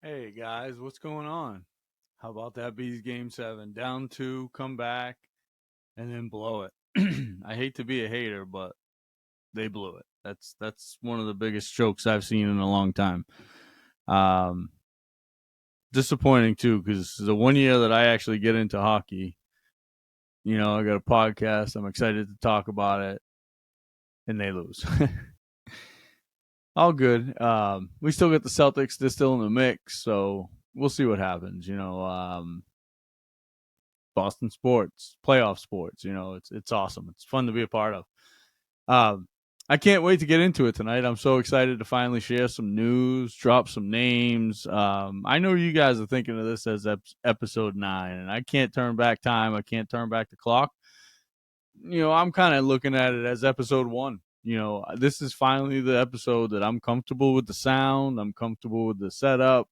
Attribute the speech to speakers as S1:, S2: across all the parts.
S1: Hey guys, what's going on? How about that Bees game 7? Down 2, come back, and then blow it. I hate to be a hater, but they blew it. That's one of the biggest chokes I've seen in a long time. Um, Disappointing too, because the one year that I actually get into hockey, I got a podcast. I'm excited to talk about it, and they lose. All good. We still got the Celtics. They're still in the mix, so we'll see what happens. Boston sports, playoff sports. It's awesome. It's fun to be a part of. Um, I can't wait to get into it tonight. I'm so excited to finally share some news, drop some names. I know you guys are thinking of this as episode 9, and I can't turn back time. I can't turn back the clock. I'm kind of looking at it as episode 1. This is finally the episode that I'm comfortable with the sound. I'm comfortable with the setup.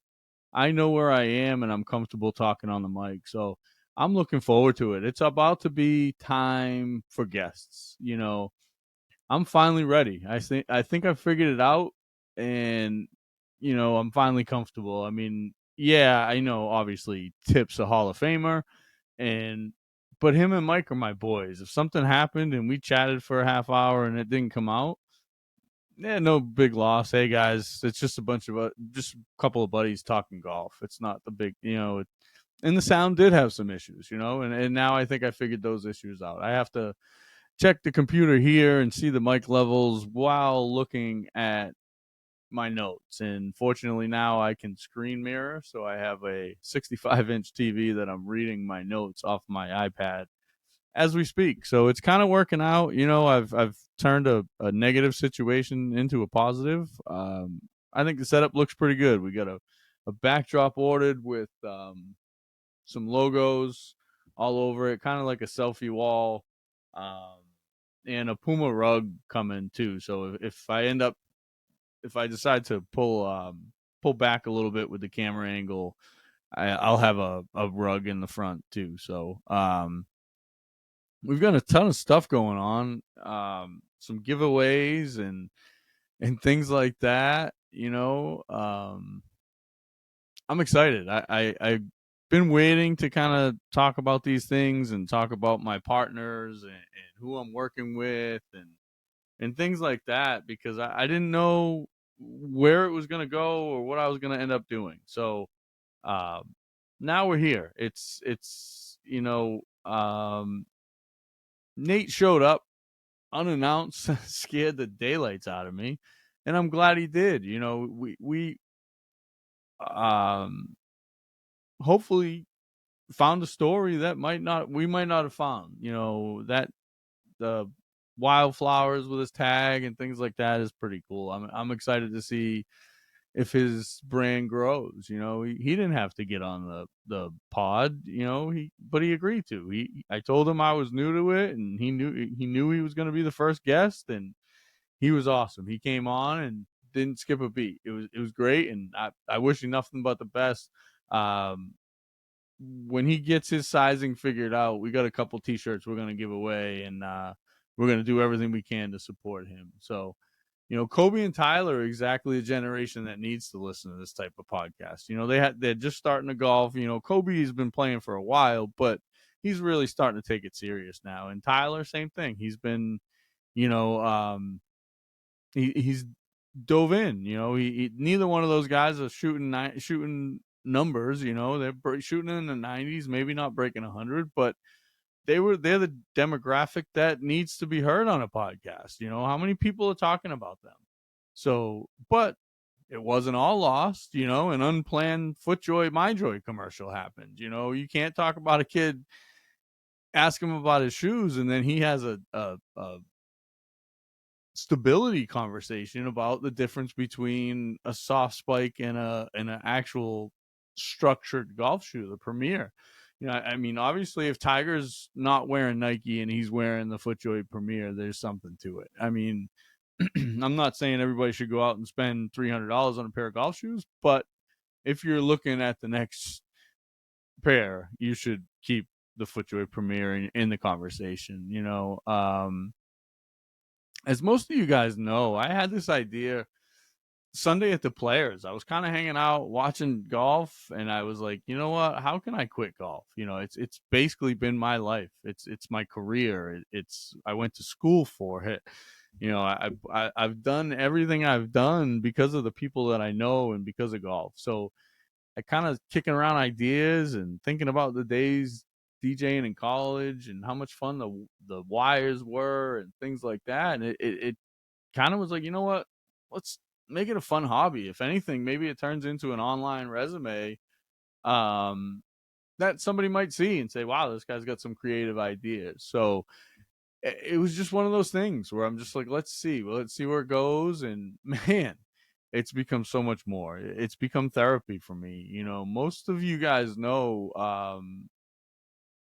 S1: I know where I am and I'm comfortable talking on the mic. So I'm looking forward to it. It's about to be time for guests. I'm finally ready. I think I figured it out and I'm finally comfortable. I mean, yeah, I know obviously Tip's a Hall of Famer and but him and Mike are my boys. If something happened and we chatted for a half hour and it didn't come out, yeah, no big loss. Hey guys, it's just a bunch of just a couple of buddies talking golf. It's not the big, and the sound did have some issues, and now I think I figured those issues out. I have to check the computer here and see the mic levels while looking at my notes. And fortunately now I can screen mirror, so I have a 65-inch TV that I'm reading my notes off my iPad as we speak. So it's kind of working out. I've turned a negative situation into a positive. I think the setup looks pretty good. We got a backdrop ordered with some logos all over it, kind of like a selfie wall, um, and a Puma rug coming too. So if I decide to pull back a little bit with the camera angle, I'll have a rug in the front too. So we've got a ton of stuff going on, some giveaways and things like that. I'm excited. I've been waiting to kind of talk about these things and talk about my partners and who I'm working with and things like that because I didn't know where it was going to go or what I was going to end up doing. So um, now we're here. Nate showed up unannounced, scared the daylights out of me, and I'm glad he did. We um hopefully found a story that might not have found. That the wildflowers with his tag and things like that is pretty cool. I'm excited to see if his brand grows. He didn't have to get on the pod. But he agreed to. I told him I was new to it, and he knew he was going to be the first guest, and he was awesome. He came on and didn't skip a beat. It was great, and I wish him nothing but the best. Um, when he gets his sizing figured out, we got a couple T-shirts we're gonna give away, and we're gonna do everything we can to support him. So, Kobe and Tyler are exactly the generation that needs to listen to this type of podcast. They're just starting to golf. Kobe's been playing for a while, but he's really starting to take it serious now. And Tyler, same thing. He's been, you know, he's dove in. Neither one of those guys are shooting numbers. They're shooting in the 90s, maybe not breaking 100, but they're the demographic that needs to be heard on a podcast. How many people are talking about them? So, but it wasn't all lost. An unplanned FootJoy MyJoy commercial happened. You can't talk about a kid, ask him about his shoes, and then he has a stability conversation about the difference between a soft spike and an actual structured golf shoe, the Premier. I mean, obviously, if Tiger's not wearing Nike and he's wearing the FootJoy Premier, there's something to it. I mean, I'm not saying everybody should go out and spend $300 on a pair of golf shoes, but if you're looking at the next pair, you should keep the FootJoy Premier in the conversation. As most of you guys know, I had this idea Sunday at the Players. I was kind of hanging out watching golf, and I was like, you know what? How can I quit golf? You know, it's basically been my life. It's my career. It's I went to school for it. You know, I've done everything I've done because of the people that I know and because of golf. So I kind of kicking around ideas and thinking about the days DJing in college and how much fun the wires were and things like that. And it kind of was like, you know what? Let's make it a fun hobby. If anything, maybe it turns into an online resume um, that somebody might see and say, wow, this guy's got some creative ideas. So it was just one of those things where I'm just like, let's see. Well, let's see where it goes. And man, it's become so much more. It's become therapy for me. You know, most of you guys know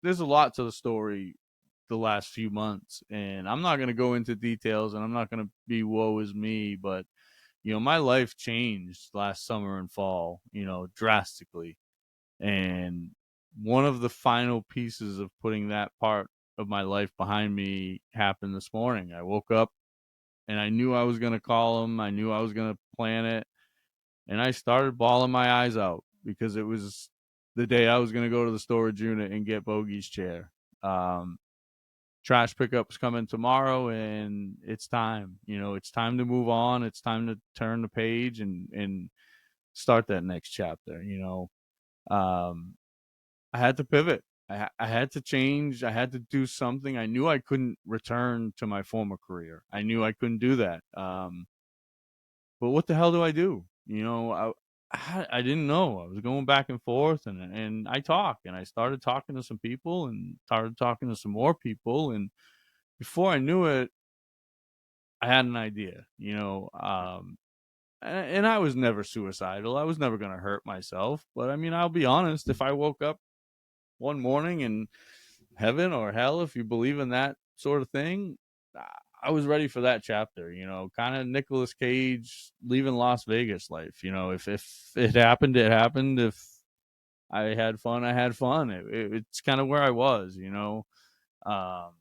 S1: there's a lot to the story the last few months, and I'm not going to go into details, and I'm not going to be woe is me, but you know, my life changed last summer and fall, you know, drastically. And one of the final pieces of putting that part of my life behind me happened this morning. I woke up and I knew I was going to call him. I knew I was going to plan it. And I started bawling my eyes out because it was the day I was going to go to the storage unit and get Bogey's chair. Um, Trash pickup's coming tomorrow, and it's time. You know, it's time to move on. It's time to turn the page and start that next chapter. You know, I had to pivot. I had to change. I had to do something. I knew I couldn't return to my former career. I knew I couldn't do that. But what the hell do I do? You know, I didn't know. I was going back and forth, and I talked, and I started talking to some people, and started talking to some more people, and before I knew it, I had an idea. You know, and I was never suicidal. I was never going to hurt myself. But I mean, I'll be honest. If I woke up one morning and heaven or hell, if you believe in that sort of thing, I was ready for that chapter. You know, kind of Nicolas Cage leaving Las Vegas life. You know, if it happened, it happened. If I had fun, I had fun. It's kind of where I was. You know, um,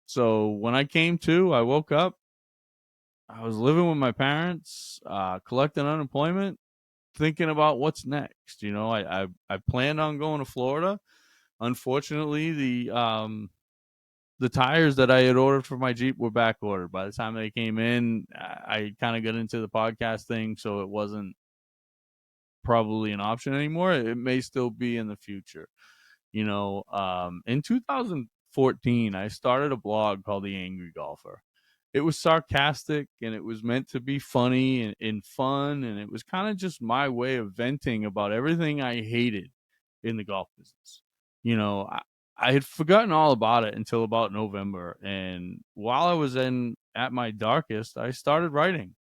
S1: so when I came to, I woke up. I was living with my parents, collecting unemployment, thinking about what's next. You know, I planned on going to Florida. Unfortunately, the tires that I had ordered for my Jeep were back ordered. By the time they came in, I kind of got into the podcast thing, so it wasn't probably an option anymore. It may still be in the future. You know, in 2014, I started a blog called The Angry Golfer. It was sarcastic and it was meant to be funny and fun, and it was kind of just my way of venting about everything I hated in the golf business. You know, I had forgotten all about it until about November, and while I was in at my darkest, I started writing.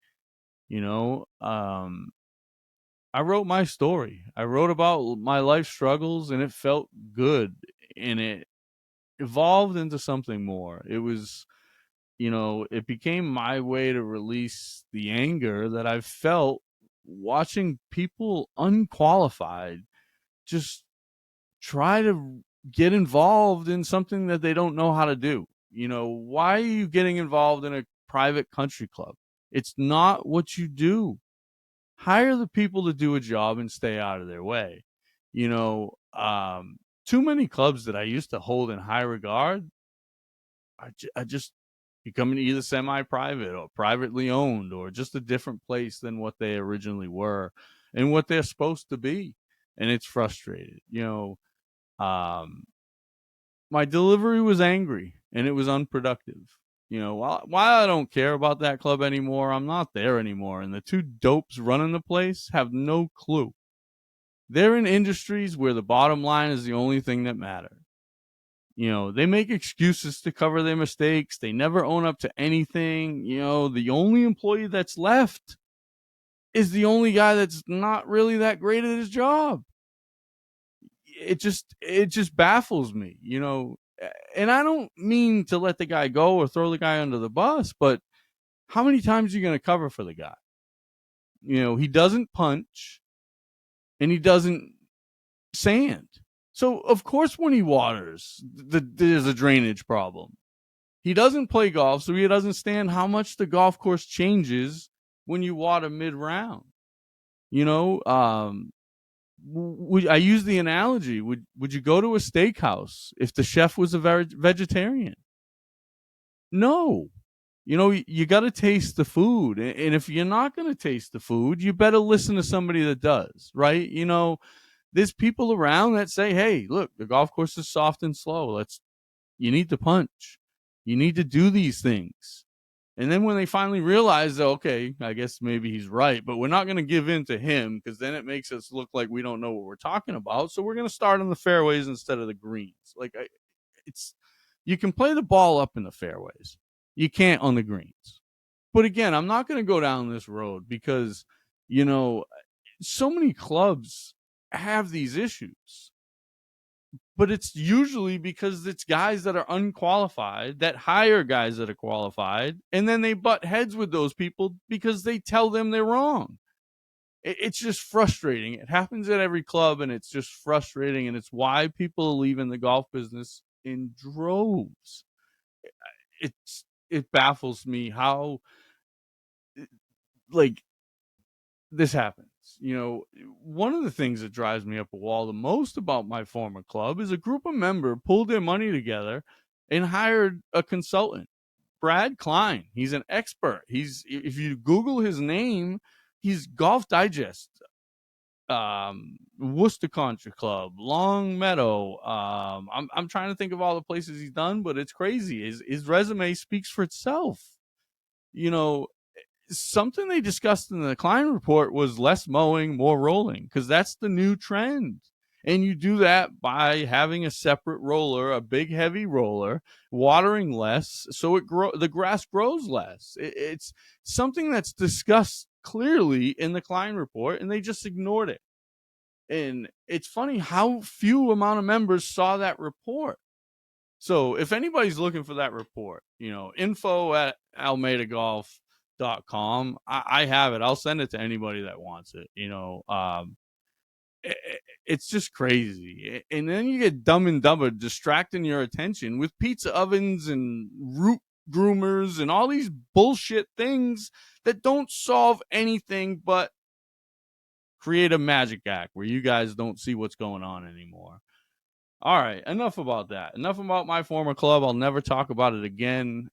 S1: You know, I wrote my story. I wrote about my life struggles, and it felt good, and it evolved into something more. It was, you know, it became my way to release the anger that I felt watching people unqualified just try to get involved in something that they don't know how to do. You know, why are you getting involved in a private country club? It's not what you do. Hire the people to do a job and stay out of their way. You know, too many clubs that I used to hold in high regard are just becoming either semi-private or privately owned or just a different place than what they originally were and what they're supposed to be. And it's frustrated. You know, my delivery was angry and it was unproductive. You know, while I don't care about that club anymore, I'm not there anymore. And the two dopes running the place have no clue. They're in industries where the bottom line is the only thing that matters. You know, they make excuses to cover their mistakes. They never own up to anything. You know, the only employee that's left is the only guy that's not really that great at his job. It just baffles me, you know. And I don't mean to let the guy go or throw the guy under the bus, but how many times are you going to cover for the guy? You know, he doesn't punch and he doesn't sand. So, of course, when he waters, there's a drainage problem. He doesn't play golf, so he doesn't understand how much the golf course changes when you water mid round. You know, I use the analogy. Would you go to a steakhouse if the chef was a vegetarian? No. You know, you got to taste the food. And if you're not going to taste the food, you better listen to somebody that does, right? You know, there's people around that say, hey, look, the golf course is soft and slow. You need to punch. You need to do these things. And then when they finally realize, okay, I guess maybe he's right, but we're not going to give in to him because then it makes us look like we don't know what we're talking about. So we're going to start on the fairways instead of the greens. It's you can play the ball up in the fairways, you can't on the greens. But again, I'm not going to go down this road because you know so many clubs have these issues, but it's usually because it's guys that are unqualified that hire guys that are qualified, and then they butt heads with those people because they tell them they're wrong. It's just frustrating. It happens at every club, and it's just frustrating, and it's why people are leaving the golf business in droves. It baffles me how like this happens. You know, one of the things that drives me up a wall the most about my former club is a group of members pulled their money together and hired a consultant, Brad Klein. He's an expert. If you Google his name, he's Golf Digest, Worcester Country Club, Long Meadow. I'm trying to think of all the places he's done, but it's crazy. His resume speaks for itself. You know, something they discussed in the Klein report was less mowing, more rolling, because that's the new trend. And you do that by having a separate roller, a big heavy roller, watering less, so the grass grows less. It's something that's discussed clearly in the Klein report, and they just ignored it. And it's funny how few amount of members saw that report. So if anybody's looking for that report, info at almeidagolf.com. I have it. I'll send it to anybody that wants it. It's just crazy. And then you get Dumb and Dumber distracting your attention with pizza ovens and root groomers and all these bullshit things that don't solve anything but create a magic act where you guys don't see what's going on anymore. All right, enough about that. Enough about my former club. I'll never talk about it again.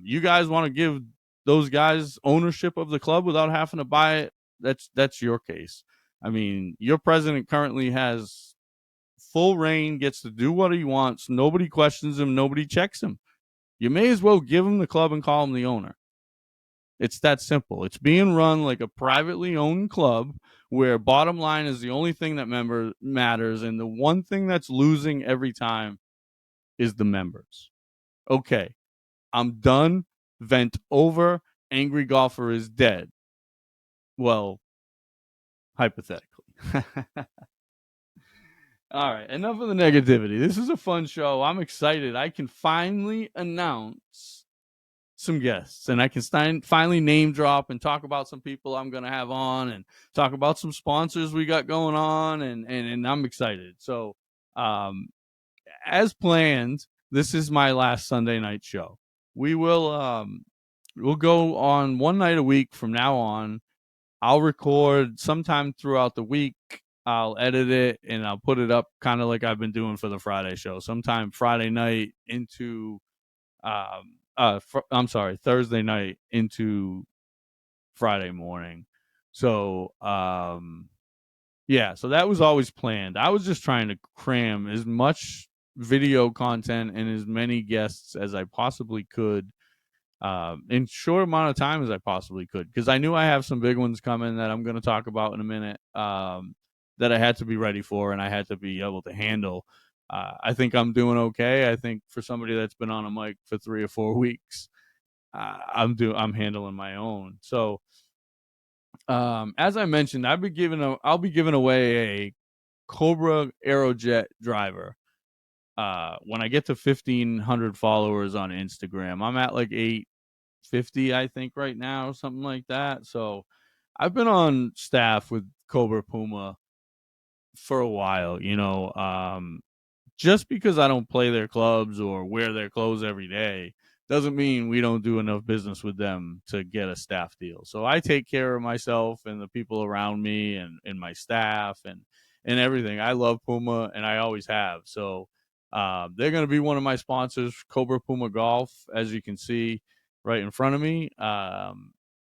S1: You guys want to give those guys ownership of the club without having to buy it? That's your case. I mean, your president currently has full reign, gets to do what he wants. Nobody questions him. Nobody checks him. You may as well give him the club and call him the owner. It's that simple. It's being run like a privately owned club where bottom line is the only thing that matters, and the one thing that's losing every time is the members. Okay, I'm done. Vent over. Angry Golfer is dead. Well, hypothetically. All right, enough of the negativity. This is a fun show. I'm excited. I can finally announce some guests, and I can finally name drop and talk about some people I'm going to have on and talk about some sponsors we got going on, and I'm excited. So, as planned, this is my last Sunday night show. We'll go on one night a week from now on. I'll record sometime throughout the week. I'll edit it and I'll put it up kind of like I've been doing for the Friday show. Sometime Friday night into Thursday night into Friday morning. So, so that was always planned. I was just trying to cram as much video content and as many guests as I possibly could in short amount of time as I possibly could, because I knew I have some big ones coming that I'm going to talk about in a minute that I had to be ready for and I had to be able to handle. I think I'm doing okay. I think for somebody that's been on a mic for 3 or 4 weeks, I'm handling my own. So, as I mentioned, I'll be giving away a Cobra Aerojet driver when I get to 1,500 followers on Instagram. I'm at like 850, I think, right now, something like that. So I've been on staff with Cobra Puma for a while, just because I don't play their clubs or wear their clothes every day doesn't mean we don't do enough business with them to get a staff deal. So I take care of myself and the people around me and my staff and everything. I love Puma and I always have. So they're going to be one of my sponsors, Cobra Puma Golf, as you can see right in front of me.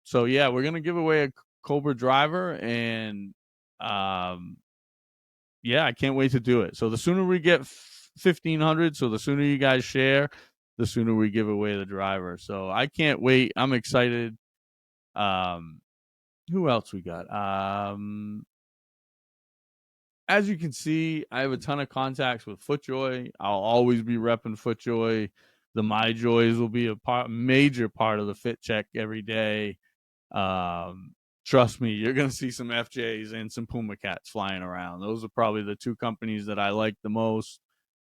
S1: So yeah, we're going to give away a Cobra driver and yeah, I can't wait to do it. So the sooner we get 1,500, so the sooner you guys share, the sooner we give away the driver. So I can't wait. I'm excited. Um, who else we got? As you can see, I have a ton of contacts with FootJoy. I'll always be repping FootJoy. The MyJoys will be a major part of the fit check every day. Um, Trust me, you're going to see some FJs and some Puma Cats flying around. Those are probably the two companies that I like the most.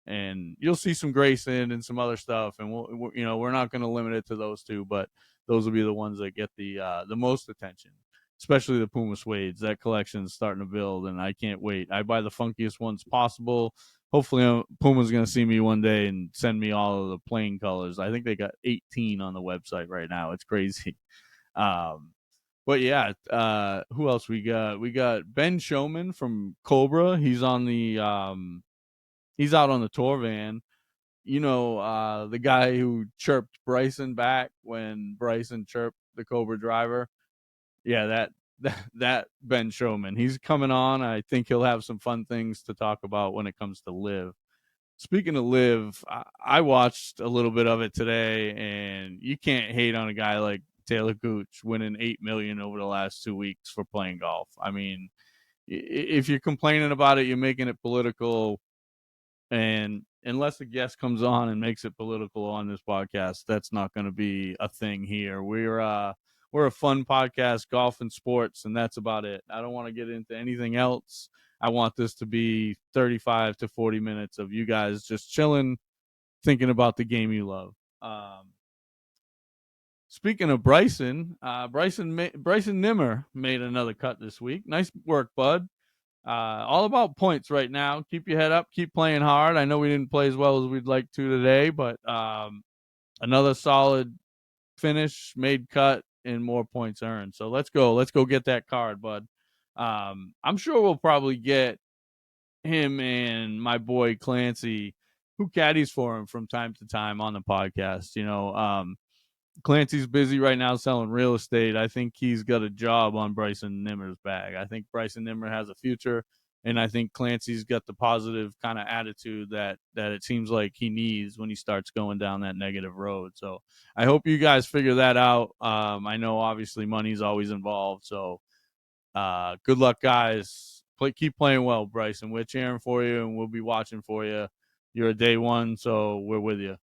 S1: And you'll see some Grayson and some other stuff. And we're not going to limit it to those two, but those will be the ones that get the most attention, especially the Puma suedes. That collection is starting to build, and I can't wait. I buy the funkiest ones possible. Hopefully, Puma's going to see me one day and send me all of the plain colors. I think they got 18 on the website right now. It's crazy. Um, but yeah, who else we got? We got Ben Showman from Cobra. He's out on the tour van. The guy who chirped Bryson back when Bryson chirped the Cobra driver. Yeah, that Ben Showman. He's coming on. I think he'll have some fun things to talk about when it comes to Live. Speaking of Live, I watched a little bit of it today, and you can't hate on a guy like Taylor Gooch winning $8 million over the last 2 weeks for playing golf. I mean, if you're complaining about it, you're making it political. And unless a guest comes on and makes it political on this podcast, that's not going to be a thing here. We're a fun podcast, golf and sports, and that's about it. I don't want to get into anything else. I want this to be 35 to 40 minutes of you guys just chilling, thinking about the game you love. Speaking of Bryson, Bryson Nimmer made another cut this week. Nice work, bud. All about points right now. Keep your head up. Keep playing hard. I know we didn't play as well as we'd like to today, but another solid finish, made cut, and more points earned. So let's go. Let's go get that card, bud. I'm sure we'll probably get him and my boy Clancy, who caddies for him from time to time on the podcast. Clancy's busy right now selling real estate. I think he's got a job on Bryson Nimmer's bag. I think Bryson Nimmer has a future, and I think Clancy's got the positive kind of attitude that it seems like he needs when he starts going down that negative road. So I hope you guys figure that out. I know obviously money's always involved, so good luck, guys. Keep playing well, Bryson. We're cheering for you, and we'll be watching for you. You're a day one, so we're with you.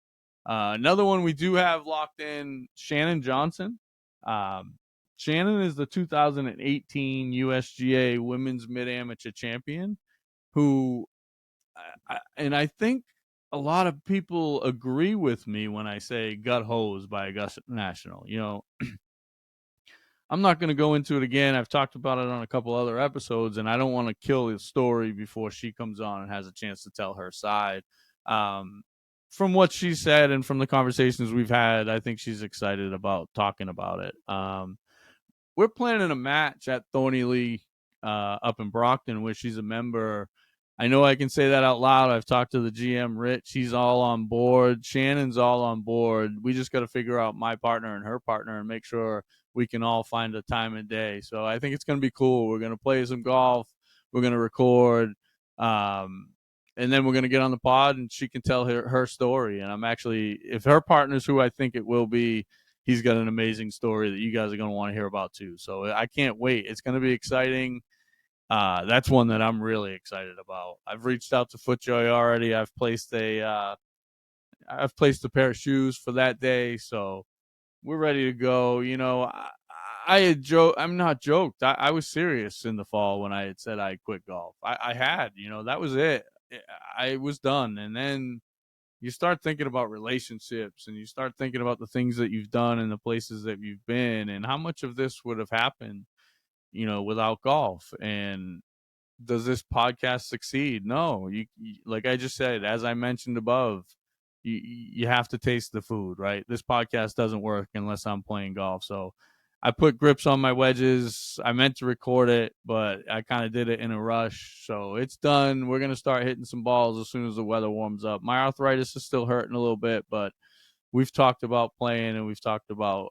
S1: Another one we do have locked in, Shannon Johnson. Shannon is the 2018 USGA Women's Mid Amateur Champion, who, and I think a lot of people agree with me when I say got hosed by Augusta National. I'm not going to go into it again. I've talked about it on a couple other episodes, and I don't want to kill the story before she comes on and has a chance to tell her side. From what she said and from the conversations we've had, I think she's excited about talking about it. We're planning a match at Thorny Lee up in Brockton, where she's a member. I know I can say that out loud. I've talked to the GM, Rich. He's all on board. Shannon's all on board. We just got to figure out my partner and her partner and make sure we can all find a time and day. So I think it's going to be cool. We're going to play some golf. We're going to record. And then we're going to get on the pod and she can tell her story. And I'm actually, if her partner's who I think it will be, he's got an amazing story that you guys are going to want to hear about too. So I can't wait. It's going to be exciting. That's one that I'm really excited about. I've reached out to FootJoy already. I've placed a pair of shoes for that day. So we're ready to go. I had I'm not joked. I was serious in the fall when I had said I quit golf. I had, that was it. I was done. And then you start thinking about relationships and you start thinking about the things that you've done and the places that you've been and how much of this would have happened, without golf. And does this podcast succeed? No. Like I just said, as I mentioned above, you have to taste the food, right? This podcast doesn't work unless I'm playing golf. So I put grips on my wedges. I meant to record it, but I kind of did it in a rush. So it's done. We're going to start hitting some balls as soon as the weather warms up. My arthritis is still hurting a little bit, but we've talked about playing and we've talked about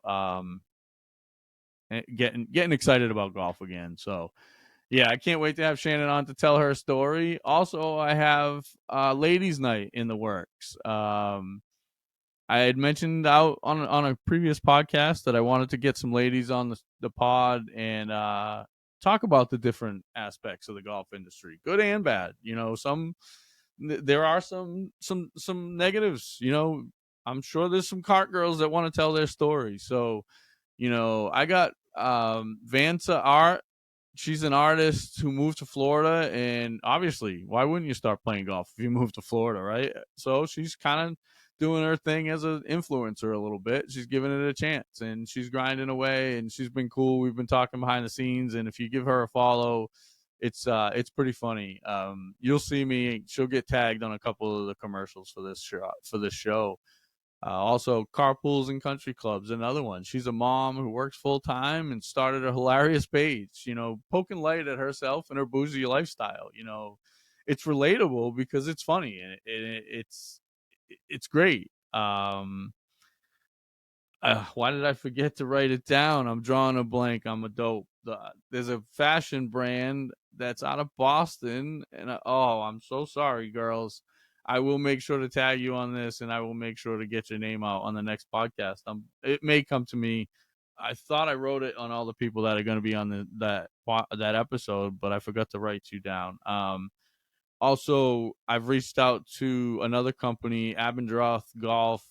S1: getting excited about golf again. So yeah, I can't wait to have Shannon on to tell her story. Also, I have ladies' night in the works. I had mentioned out on a previous podcast that I wanted to get some ladies on the pod and talk about the different aspects of the golf industry, good and bad. You know, there are some negatives. You know, I'm sure there's some cart girls that want to tell their story. So, you know, I got Vansa Art. She's an artist who moved to Florida, and obviously, why wouldn't you start playing golf if you moved to Florida, right? So she's kind of doing her thing as an influencer a little bit. She's giving it a chance, and she's grinding away, and she's been cool. We've been talking behind the scenes, and if you give her a follow, it's pretty funny. You'll see me. She'll get tagged on a couple of the commercials for this show. Also, Carpools and Country Clubs, another one. She's a mom who works full time and started a hilarious page, you know, poking light at herself and her bougie lifestyle. You know, it's relatable because it's funny and it's great. Why did I forget to write it down? I'm drawing a blank. I'm a dope. There's a fashion brand that's out of Boston, and oh, I'm so sorry, girls. I will make sure to tag you on this, and I will make sure to get your name out on the next podcast. It may come to me. I thought I wrote it on all the people that are going to be on that episode, but I forgot to write you down. Also, I've reached out to another company, Abendroth Golf.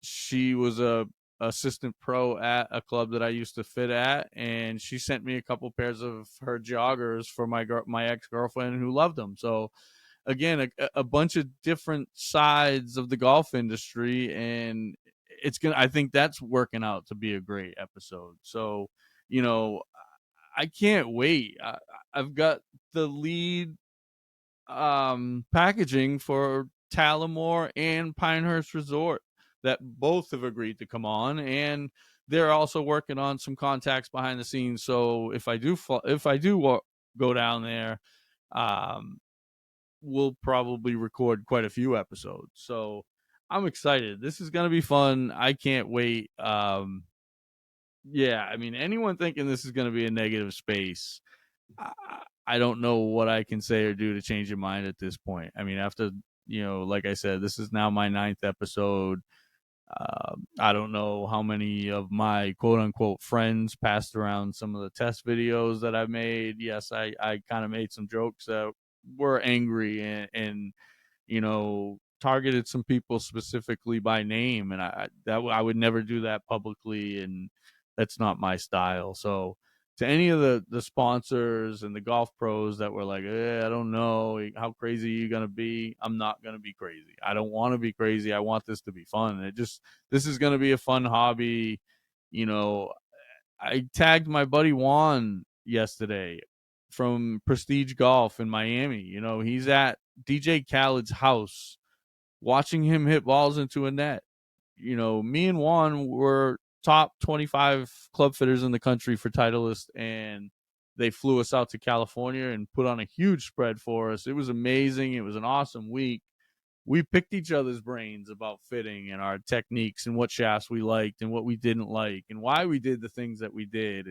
S1: She was a assistant pro at a club that I used to fit at, and she sent me a couple pairs of her joggers for my ex girlfriend who loved them. So again, a bunch of different sides of the golf industry, and I think that's working out to be a great episode. So you know, I can't wait. I've got the lead packaging for Talamore and Pinehurst Resort that both have agreed to come on, and they're also working on some contacts behind the scenes. So if I do go down there, um, we'll probably record quite a few episodes. So I'm excited. This is gonna be fun. I can't wait. Yeah, I mean, anyone thinking this is gonna be a negative space, I, I don't know what I can say or do to change your mind at this point. I mean, after, you know, like I said, this is now my 9th episode. I don't know how many of my quote unquote friends passed around some of the test videos that I've made. Yes, I kind of made some jokes that were angry and you know, targeted some people specifically by name, and I would never do that publicly, and that's not my style. So to any of the sponsors and the golf pros that were like, I don't know how crazy you're gonna be. I'm not gonna be crazy. I don't want to be crazy. I want this to be fun. This is gonna be a fun hobby. You know, I tagged my buddy Juan yesterday from Prestige Golf in Miami. You know, he's at DJ Khaled's house watching him hit balls into a net. You know, me and Juan were top 25 club fitters in the country for Titleist, and they flew us out to California and put on a huge spread for us. It was amazing. It was an awesome week. We picked each other's brains about fitting and our techniques and what shafts we liked and what we didn't like and why we did the things that we did.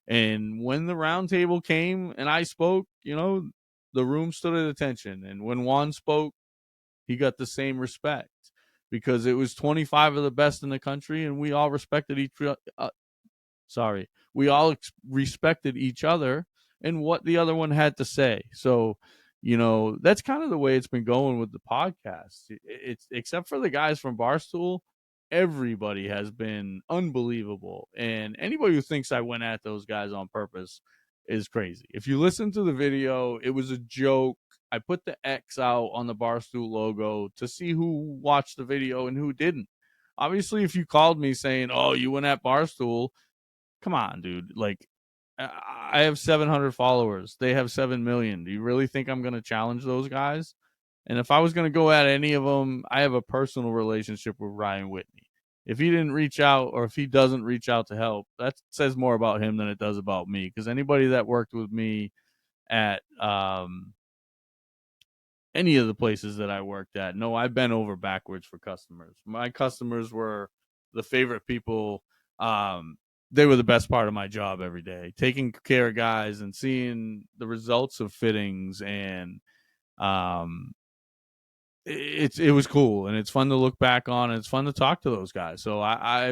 S1: And when the round table came and I spoke, you know, the room stood at attention. And when Juan spoke, he got the same respect because it was 25 of the best in the country, and we all respected we all respected each other and what the other one had to say. So, you know, that's kind of the way it's been going with the podcast. It's except for the guys from Barstool, everybody has been unbelievable. And anybody who thinks I went at those guys on purpose is crazy. If you listen to the video, it was a joke. I put the X out on the Barstool logo to see who watched the video and who didn't. Obviously, if you called me saying, "Oh, you went at Barstool," come on, dude. Like, I have 700 followers. They have 7 million. Do you really think I'm going to challenge those guys? And if I was going to go at any of them, I have a personal relationship with Ryan Whitney. If he didn't reach out, or if he doesn't reach out to help, that says more about him than it does about me. Because anybody that worked with me at any of the places that I worked at, no, I bent over backwards for customers. My customers were the favorite people. They were the best part of my job every day, taking care of guys and seeing the results of fittings, and um, it was cool, and it's fun to look back on, and it's fun to talk to those guys. So I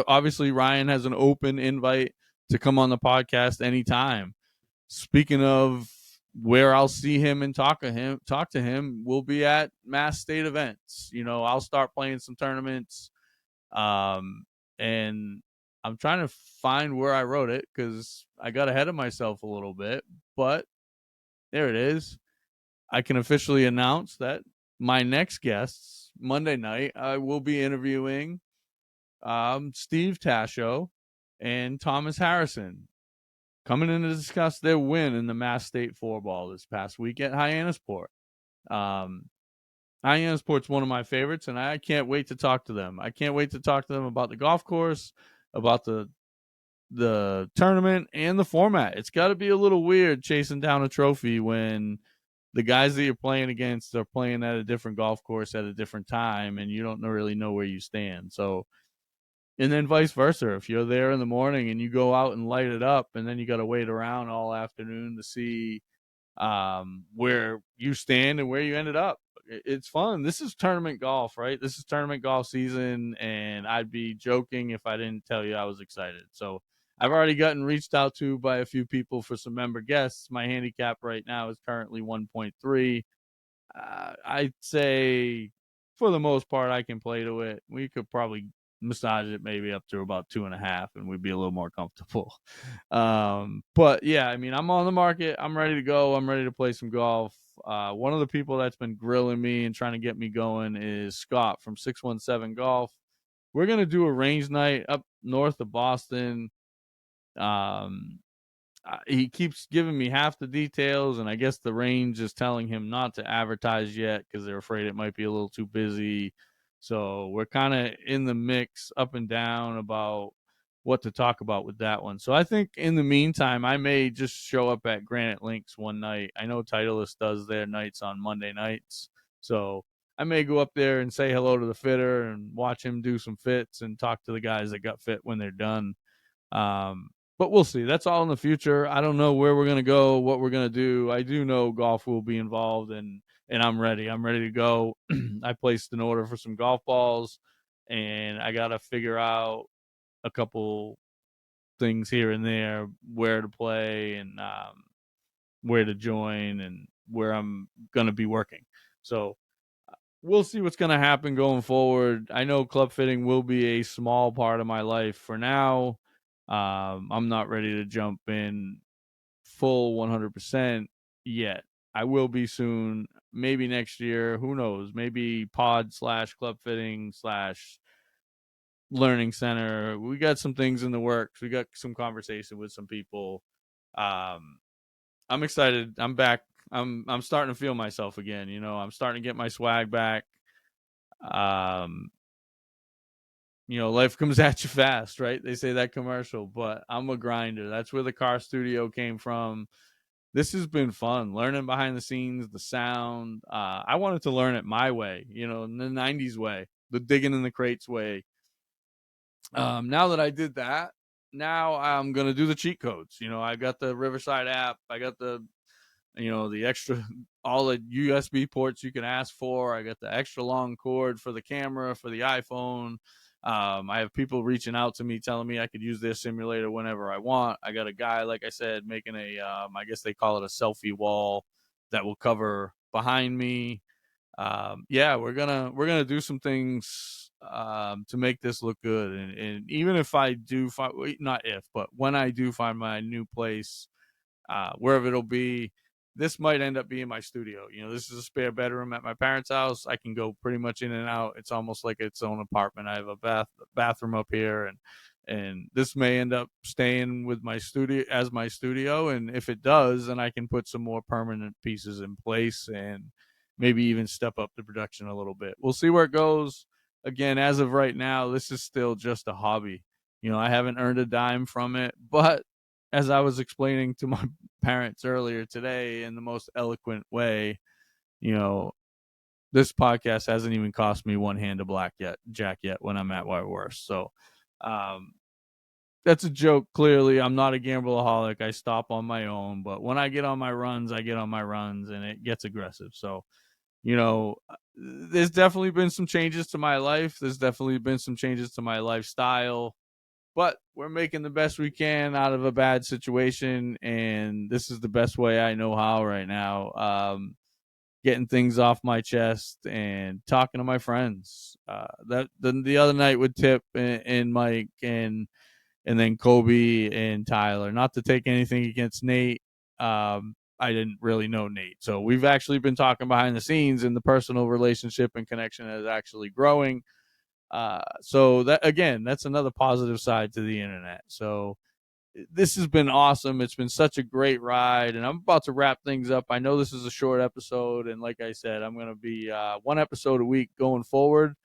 S1: obviously Ryan has an open invite to come on the podcast anytime. Speaking of where I'll see him and talk to him, we'll be at Mass State events. I'll start playing some tournaments, and I'm trying to find where I wrote it because I got ahead of myself a little bit, but there it is. I can officially announce that my next guests Monday night, I will be interviewing Steve Tasho and Thomas Harrison, coming in to discuss their win in the Mass State Floorball this past week at Hyannisport. Um, Hyannisport's one of my favorites, and I can't wait to talk to them. I can't wait to talk to them about the golf course, about the tournament, and the format. It's got to be a little weird chasing down a trophy when the guys that you're playing against are playing at a different golf course at a different time, and you don't really know where you stand. So, and then vice versa. If you're there in the morning and you go out and light it up, and then you got to wait around all afternoon to see where you stand and where you ended up. It's fun. This is tournament golf, right? This is tournament golf season, and I'd be joking if I didn't tell you I was excited. So I've already gotten reached out to by a few people for some member guests. My handicap right now is currently 1.3. I'd say for the most part, I can play to it. We could probably massage it maybe up to about 2.5, and we'd be a little more comfortable. But yeah, I mean, I'm on the market. I'm ready to go. I'm ready to play some golf. One of the people that's been grilling me and trying to get me going is Scott from 617 Golf. We're gonna do a range night up north of Boston. Um, he keeps giving me half the details, and I guess the range is telling him not to advertise yet because they're afraid it might be a little too busy. So we're kind of in the mix up and down about what to talk about with that one. So I think in the meantime, I may just show up at Granite Links one night. I know Titleist does their nights on Monday nights. So I may go up there and say hello to the fitter and watch him do some fits and talk to the guys that got fit when they're done. Um, but we'll see. That's all in the future. I don't know where we're gonna go, what we're gonna do. I do know golf will be involved, and I'm ready. I'm ready to go. I placed an order for some golf balls, and I gotta figure out a couple things here and there, where to play, and where to join, and where I'm gonna be working. So we'll see what's going to happen going forward. I know club fitting will be a small part of my life for now. I'm not ready to jump in full 100% yet. I will be soon, maybe next year. Who knows? Maybe pod slash club fitting slash learning center. We got some things in the works. We got some conversation with some people. Um, I'm excited. I'm back. I'm starting to feel myself again. I'm starting to get my swag back. Um, Life comes at you fast, right? They say that commercial, but I'm a grinder. That's where the car studio came from. This has been fun learning behind the scenes, the sound. I wanted to learn it my way, in the 90s way, the digging in the crates way. Now that I did that, now I'm going to do the cheat codes. I got the Riverside app. I got the extra, all the USB ports you can ask for. I got the extra long cord for the camera for the iPhone. I have people reaching out to me telling me I could use their simulator whenever I want. I got a guy, like I said, making I guess they call it a selfie wall that will cover behind me. Yeah, we're gonna do some things to make this look good, and even if I do find, not if, but when I do find my new place, wherever it'll be, this might end up being my studio. This is a spare bedroom at my parents' house. I can go pretty much in and out. It's almost like its own apartment. I have a bathroom up here, and this may end up staying with my studio as my studio. And if it does, then I can put some more permanent pieces in place and maybe even step up the production a little bit. We'll see where it goes. Again, as of right now, this is still just a hobby. I haven't earned a dime from it, but as I was explaining to my parents earlier today in the most eloquent way, you know, this podcast hasn't even cost me one hand of Jack yet when I'm at my worst. So, that's a joke. Clearly, I'm not a gambleaholic. I stop on my own, but when I get on my runs, I get on my runs, and it gets aggressive. So, there's definitely been some changes to my life. There's definitely been some changes to my lifestyle, but we're making the best we can out of a bad situation, and this is the best way I know how right now. Getting things off my chest and talking to my friends. The other night with Tip and Mike and then Kobe and Tyler. Not to take anything against Nate. I didn't really know Nate. So we've actually been talking behind the scenes, and the personal relationship and connection is actually growing. So that's another positive side to the internet. So this has been awesome. It's been such a great ride, and I'm about to wrap things up. I know this is a short episode, and like I said, I'm going to be one episode a week going forward,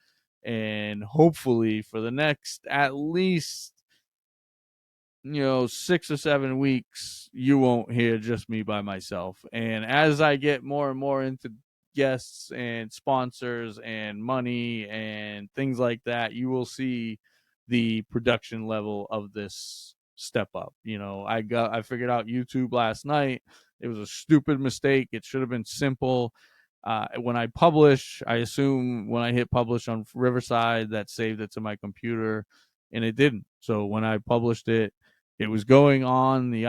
S1: and hopefully for the next at least 6 or 7 weeks, you won't hear just me by myself. And as I get more and more into guests and sponsors and money and things like that, you will see the production level of this step up. I figured out YouTube last night. It was a stupid mistake. It should have been simple. When I publish, I assume when I hit publish on Riverside, that saved it to my computer, and it didn't. So when I published it, it was going on the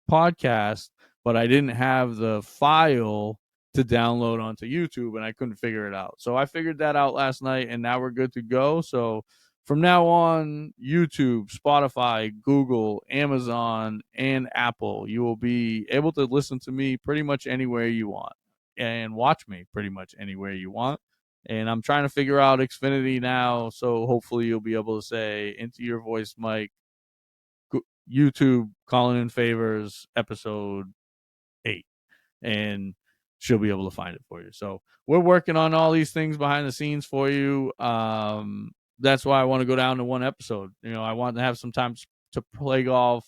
S1: podcast, but I didn't have the file to download onto YouTube, and I couldn't figure it out. So I figured that out last night, and now we're good to go. So from now on, YouTube, Spotify, Google, Amazon, and Apple, you will be able to listen to me pretty much anywhere you want and watch me pretty much anywhere you want. And I'm trying to figure out Xfinity now, so hopefully you'll be able to say into your voice, Mike, YouTube Calling in Favors episode 8, and she'll be able to find it for you. So we're working on all these things behind the scenes for you. That's why I want to go down to one episode. I want to have some time to play golf,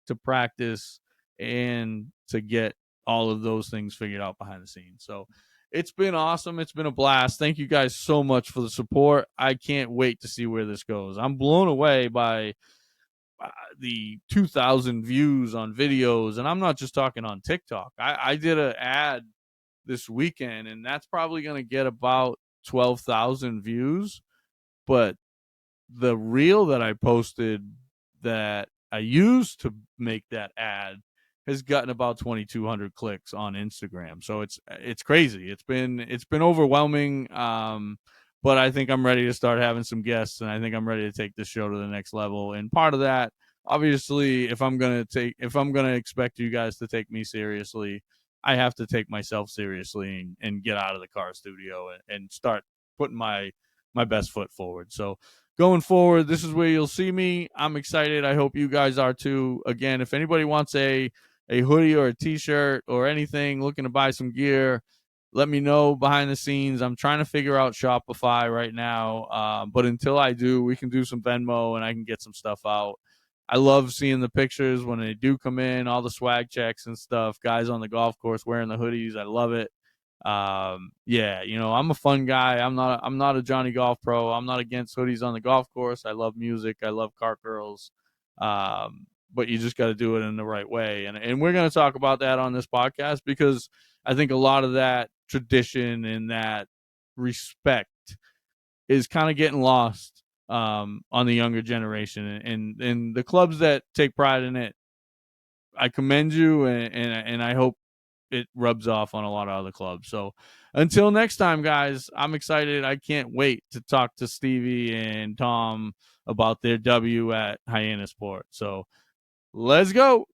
S1: to practice, and to get all of those things figured out behind the scenes. So it's been awesome. It's been a blast. Thank you guys so much for the support. I can't wait to see where this goes. I'm blown away by the 2,000 views on videos, and I'm not just talking on TikTok. I did an ad this weekend, and that's probably going to get about 12,000 views. But the reel that I posted that I used to make that ad has gotten about 2,200 clicks on Instagram. So it's crazy. It's been overwhelming. But I think I'm ready to start having some guests, and I think I'm ready to take this show to the next level. And part of that, obviously, if I'm gonna expect you guys to take me seriously, I have to take myself seriously and get out of the car studio and start putting my best foot forward. So going forward, this is where you'll see me. I'm excited. I hope you guys are too. Again, if anybody wants a hoodie or a t-shirt or anything, looking to buy some gear, let me know behind the scenes. I'm trying to figure out Shopify right now. But until I do, we can do some Venmo and I can get some stuff out. I love seeing the pictures when they do come in, all the swag checks and stuff, guys on the golf course wearing the hoodies. I love it. Yeah, I'm a fun guy. I'm not a Johnny Golf Pro. I'm not against hoodies on the golf course. I love music. I love cart girls. But you just got to do it in the right way. And we're going to talk about that on this podcast, because I think a lot of that tradition and that respect is kind of getting lost on the younger generation, and the clubs that take pride in it, I commend you, and I hope it rubs off on a lot of other clubs. So until next time, guys, I'm excited. I can't wait to talk to Stevie and Tom about their W at Hyannisport. So let's go.